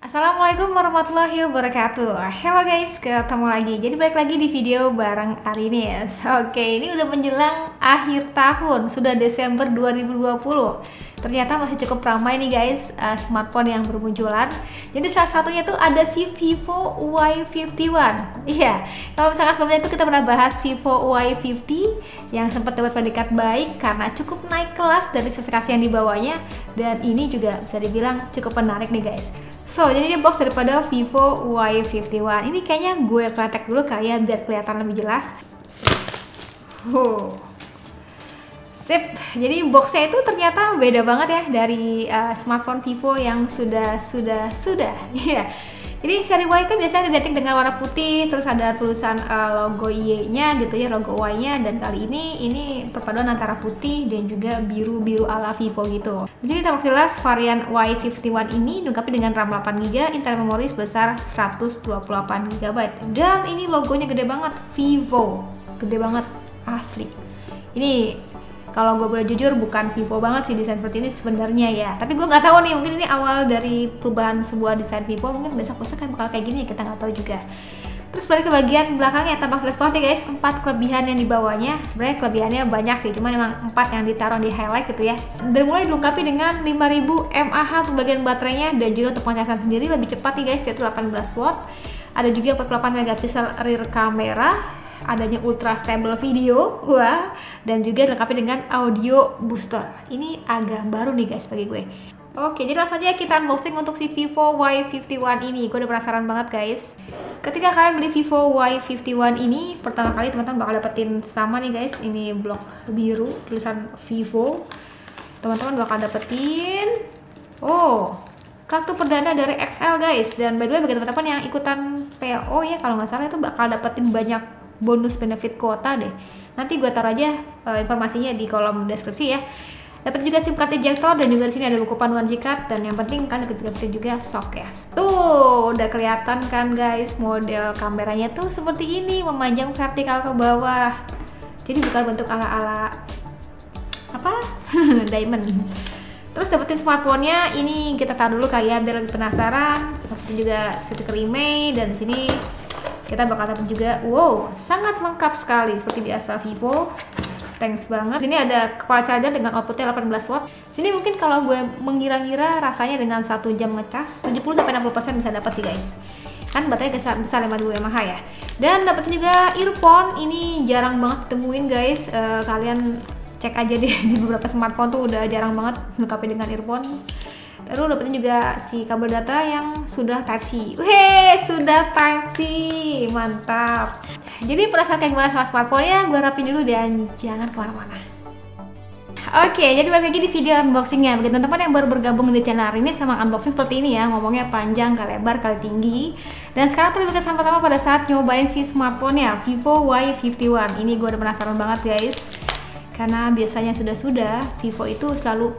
Assalamualaikum warahmatullahi wabarakatuh. Hello guys, ketemu lagi. Jadi balik lagi di video bareng Arinis. Oke, ini udah menjelang akhir tahun, sudah Desember 2020. Ternyata masih cukup ramai nih guys, smartphone yang bermunculan. Jadi salah satunya tuh ada si Vivo Y51. Iya, kalau misalkan sebelumnya itu kita pernah bahas Vivo Y50 yang sempat dapat predikat baik karena cukup naik kelas dari spesifikasi yang dibawanya. Dan ini juga bisa dibilang cukup menarik nih guys. So, jadi ini box daripada Vivo Y51. Ini kayaknya gue kletek dulu kali ya biar kelihatan lebih jelas. Sip, jadi boxnya itu ternyata beda banget ya dari smartphone Vivo yang sudah. Iya. Jadi seri Y kan biasanya identik dengan warna putih, terus ada tulisan logo Y-nya gitu ya, logo Y-nya, dan kali ini perpaduan antara putih dan juga biru ala Vivo gitu. Di sini tampak jelas varian Y51 ini dilengkapi dengan RAM 8GB, internal memori sebesar 128GB. Dan ini logonya gede banget, Vivo. Gede banget asli. Ini kalau gue boleh jujur bukan Vivo banget sih desain seperti ini sebenarnya ya. Tapi gue nggak tahu nih, mungkin ini awal dari perubahan sebuah desain Vivo, mungkin besok-besok kan bakal kayak gini, kita nggak tahu juga. Terus balik ke bagian belakangnya, tampak jelas banget nih guys, 4 kelebihan yang dibawanya. Sebenarnya kelebihannya banyak sih, cuman memang 4 yang ditaruh di highlight gitu ya. Dan mulai dilengkapi dengan 5000 mAh untuk bagian baterainya, dan juga untuk pencajasan sendiri lebih cepat nih guys, yaitu 18 watt. Ada juga 48 megapiksel rear camera, adanya ultra stable video, wah, dan juga dilengkapi dengan audio booster. Ini agak baru nih guys bagi gue. Oke, jadi langsung aja kita unboxing untuk si Vivo Y51 ini. Gue udah penasaran banget guys. Ketika kalian beli Vivo Y51 ini, pertama kali teman-teman bakal dapetin sama nih guys, ini blok biru tulisan Vivo. Teman-teman bakal dapetin kartu perdana dari XL guys. Dan by the way bagi teman-teman yang ikutan PO ya, kalau nggak salah itu bakal dapetin banyak bonus benefit kuota deh. Nanti gue taruh aja informasinya di kolom deskripsi ya. Dapat juga SIM card ejector, dan juga di sini ada buku panduan sikat, dan yang penting kan dapat juga socket. Tuh, udah kelihatan kan guys, model kameranya tuh seperti ini, memanjang vertikal ke bawah. Jadi bukan bentuk ala-ala apa? Diamond. Terus dapetin smartphone-nya, ini kita taruh dulu kali ya biar lebih penasaran. Dapetin juga stiker IMEI, dan di sini kita bakal dapat juga, wow, sangat lengkap sekali seperti biasa Vivo. Thanks banget. Sini ada kepala charger dengan outputnya 18 watt. Sini mungkin kalau gue mengira-ngira rasanya dengan 1 jam ngecas 70-60% bisa dapat sih guys. Kan baterai besar 52 mAh ya. Dan dapat juga earphone. Ini jarang banget ditemuin guys. Kalian cek aja deh di beberapa smartphone tuh udah jarang banget dilengkapi dengan earphone. Terus dapetin juga si kabel data yang sudah Type-C. Sudah Type-C, mantap. Jadi penasaran kayak gimana sama smartphone ya, gue rapin dulu dan jangan kemana-mana. Oke, jadi balik lagi di video unboxingnya. Bagi teman-teman yang baru bergabung di channel ini, sama unboxing seperti ini ya, ngomongnya panjang, kali lebar, kali tinggi. Dan sekarang tuh lebih kesan pertama pada saat nyobain si smartphone ya, Vivo Y51. Ini gue udah penasaran banget guys, karena biasanya sudah Vivo itu selalu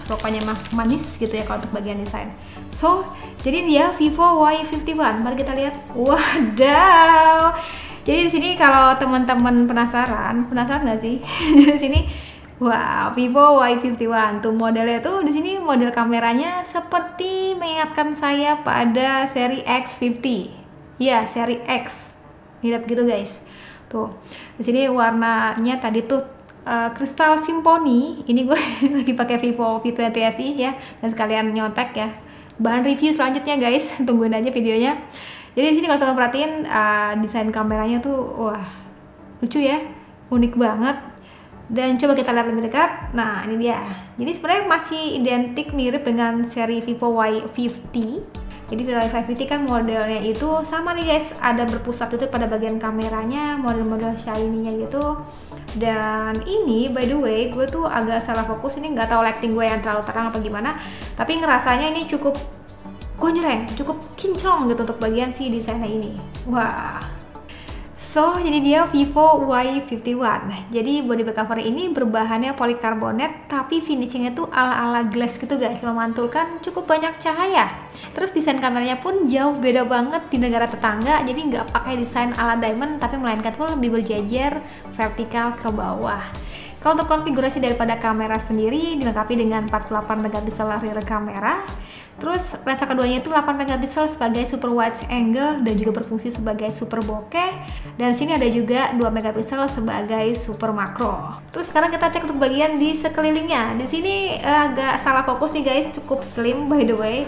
rupanya mah manis gitu ya kalau untuk bagian desain. So, jadi dia Vivo Y51. Mari kita lihat. Wadaw. Jadi di sini kalau teman-teman penasaran nggak sih? Di sini, wow, Vivo Y51 tuh modelnya tuh di sini model kameranya seperti mengingatkan saya pada seri X50. Ya, seri X. Mirip gitu guys. Tuh. Di sini warnanya tadi tuh kristal Symphony. Ini gue lagi pakai Vivo V20 SE ya, dan sekalian nyontek ya bahan review selanjutnya guys. Tungguin aja videonya. Jadi di sini kalau teman perhatiin desain kameranya tuh wah lucu ya, unik banget. Dan coba kita lihat lebih dekat. Nah ini dia. Jadi sebenarnya masih identik mirip dengan seri Vivo Y50. Jadi Vivo Y50 kan modelnya itu sama nih guys, ada berpusat itu pada bagian kameranya, model-model shiny-nya gitu. Dan ini by the way gue tuh agak salah fokus, ini nggak tahu lighting gue yang terlalu terang apa gimana, tapi ngerasanya ini cukup gonjreng, cukup kinclong gitu untuk bagian si desainnya ini. Wah. So, jadi dia Vivo Y51. Jadi body back cover ini berbahannya polikarbonat, tapi finishingnya tuh ala-ala glass gitu guys, memantulkan cukup banyak cahaya. Terus desain kameranya pun jauh beda banget di negara tetangga, jadi nggak pakai desain ala diamond, tapi melainkan pun lebih berjejer vertikal ke bawah. Kalau untuk konfigurasi daripada kamera sendiri dilengkapi dengan 48 megapiksel rear kamera, Terus lensa keduanya itu 8 megapiksel sebagai super wide angle dan juga berfungsi sebagai super bokeh. Dan sini ada juga 2 megapiksel sebagai super makro. Terus sekarang kita cek untuk bagian di sekelilingnya. Di sini agak salah fokus nih guys, cukup slim by the way.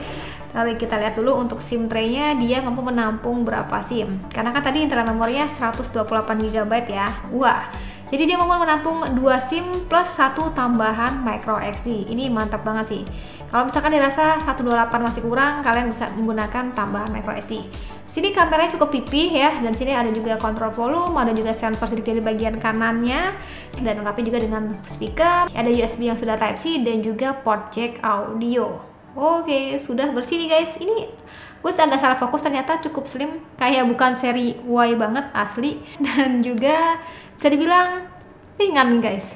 Lalu kita lihat dulu untuk SIM tray-nya, dia mampu menampung berapa SIM. Karena kan tadi internal memorinya 128 GB ya. Wah, jadi dia mampu menampung 2 SIM plus 1 tambahan micro SD. Ini mantap banget sih. Kalau misalkan dirasa 128 masih kurang, kalian bisa menggunakan tambahan micro SD. Sini kameranya cukup pipih ya, dan sini ada juga kontrol volume, ada juga sensor sedikit di bagian kanannya, dan lengkapi juga dengan speaker, ada USB yang sudah Type-C dan juga port jack audio. Oke, sudah bersih nih guys. Ini gue agak salah fokus, ternyata cukup slim, kayak bukan seri Y banget asli, dan juga bisa dibilang ringan nih guys.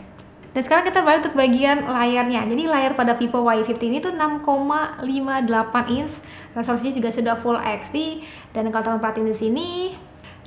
Dan sekarang kita balik untuk bagian layarnya. Jadi layar pada Vivo Y50 ini tuh 6,58 inch, resolusinya juga sudah Full HD. Dan kalau teman perhatiin di sini,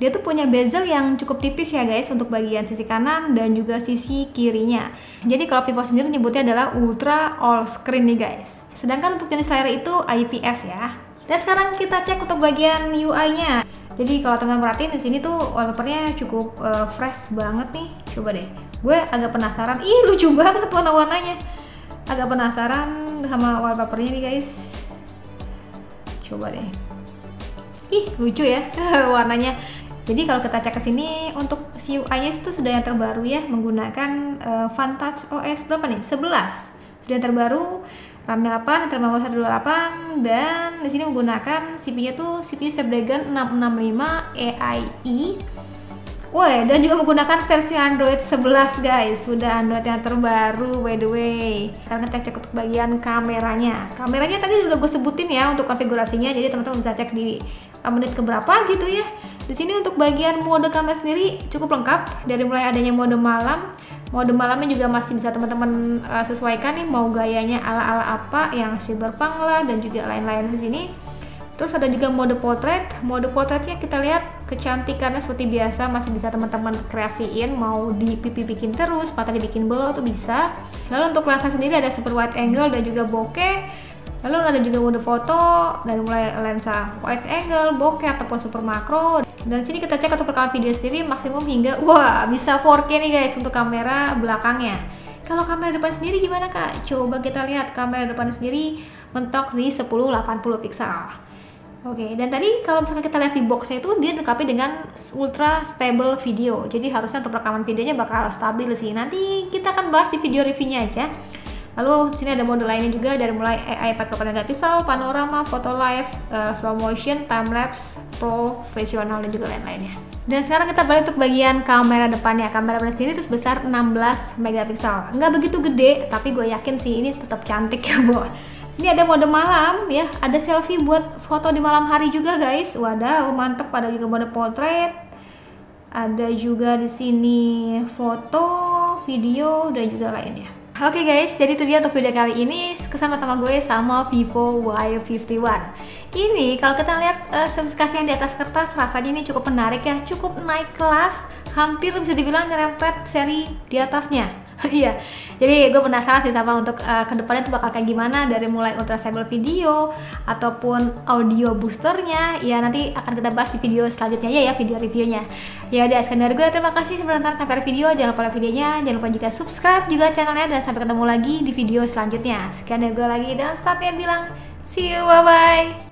dia tuh punya bezel yang cukup tipis ya guys untuk bagian sisi kanan dan juga sisi kirinya. Jadi kalau Vivo sendiri nyebutnya adalah Ultra All Screen nih guys. Sedangkan untuk jenis layar itu IPS ya. Dan sekarang kita cek untuk bagian UI-nya. Jadi kalau teman-teman perhatiin di sini tuh wallpapernya cukup fresh banget nih. Coba deh, gue agak penasaran. Ih, lucu banget warna-warnanya. Agak penasaran sama wallpapernya nih guys. Coba deh. Ih, lucu ya warnanya. Jadi kalau kita cek ke sini untuk si UI-nya itu sudah yang terbaru ya, menggunakan Vantage OS berapa nih? 11. Sudah yang terbaru. RAM-nya 8, internal memory 128, dan di sini menggunakan CPU-nya tuh CPU Snapdragon 665 EII. Woi, dan juga menggunakan versi Android 11 guys. Sudah Android yang terbaru by the way. Sekarang kita cek untuk bagian kameranya. Kameranya tadi sudah gue sebutin ya untuk konfigurasinya, jadi teman-teman bisa cek di menit keberapa gitu ya. Di sini untuk bagian mode kamera sendiri cukup lengkap, dari mulai adanya mode malam. Mode malamnya juga masih bisa teman-teman sesuaikan nih, mau gayanya ala-ala apa, yang cyberpunk lah dan juga lain-lain di sini. Terus ada juga mode portrait. Mode portraitnya kita lihat kecantikannya seperti biasa masih bisa teman-teman kreasiin, mau di pipi bikin terus, mata dibikin belok tuh bisa. Lalu untuk lensa sendiri ada super wide angle dan juga bokeh. Lalu ada juga mode foto dari mulai lensa wide angle, bokeh ataupun super makro. Dan sini kita cek untuk rekaman video sendiri maksimum hingga wah bisa 4K nih guys untuk kamera belakangnya. Kalau kamera depan sendiri gimana kak? Coba kita lihat kamera depan sendiri mentok di 1080 pixel. Oke, dan tadi kalau misalkan kita lihat di boxnya itu dia dilengkapi dengan ultra stable video. Jadi harusnya untuk rekaman videonya bakal stabil sih. Nanti kita akan bahas di video reviewnya aja. Lalu sini ada mode lainnya juga dari mulai AI 48 megapiksel, panorama, photo live, slow motion, time lapse, profesional dan juga lain-lainnya. Dan sekarang kita balik untuk bagian kamera depannya. Kamera depan sendiri itu sebesar 16 megapiksel. Nggak begitu gede, tapi gue yakin sih ini tetap cantik ya, Bo. Ini ada mode malam ya, ada selfie buat foto di malam hari juga guys. Wadaw, mantep. Ada juga mode portrait. Ada juga di sini foto, video dan juga lainnya. Oke guys, jadi itu dia untuk video kali ini sama gue sama Vivo Y51. Ini kalau kita lihat spesifikasi yang di atas kertas, rasanya ini cukup menarik ya, cukup naik kelas, hampir bisa dibilang nyerempet seri di atasnya. Iya, jadi gue penasaran sih sama untuk kedepannya itu bakal kayak gimana, dari mulai ultra stable video ataupun audio boosternya. Ya nanti akan kita bahas di video selanjutnya ya, video reviewnya. Ya udah, sekian dari gue, terima kasih sudah nonton sampai video. Jangan lupa like videonya, jangan lupa juga subscribe juga channelnya, dan sampai ketemu lagi di video selanjutnya. Sekian dari gue lagi, dan saatnya bilang see you, bye bye.